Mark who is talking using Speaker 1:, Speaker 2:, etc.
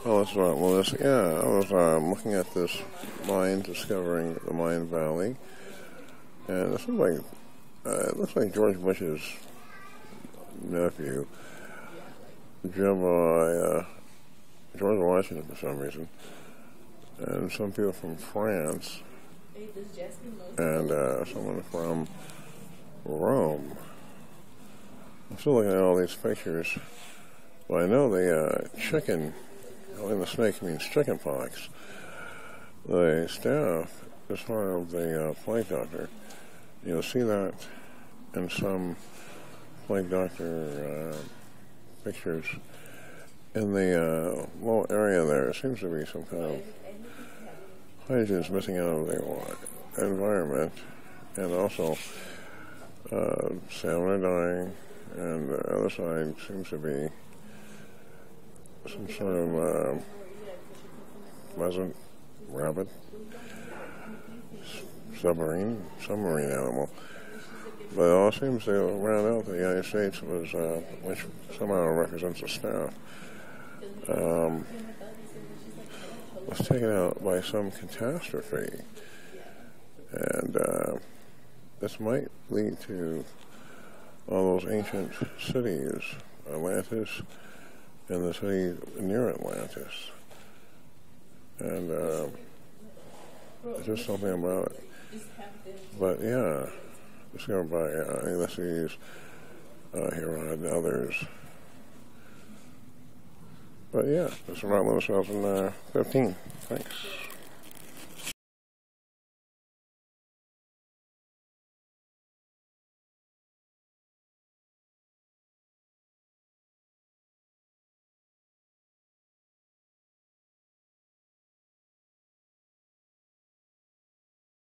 Speaker 1: Oh, that's right, Melissa. Yeah, I was looking at this mine, discovering the Mayan Valley, and it looks like George Bush's nephew, driven by George Washington for some reason, and some people from France, and someone from Rome. I'm still looking at all these pictures. Well, I know the chicken, in the snake means chicken pox. The staff is part of the plague doctor. You'll see that in some plague doctor pictures. In the little area there seems to be some kind of hydrogen missing out of the environment, and also salmon are dying, and the other side seems to be some sort of pheasant, rabbit, submarine animal. But it all seems to round out the United States which somehow represents the staff, was taken out by some catastrophe. And this might lead to all those ancient cities, Atlantis, and the city near Atlantis. And just something about it. But yeah, discovered by Ulysses, Herod, and others. But yeah, this is about 2015. Thanks.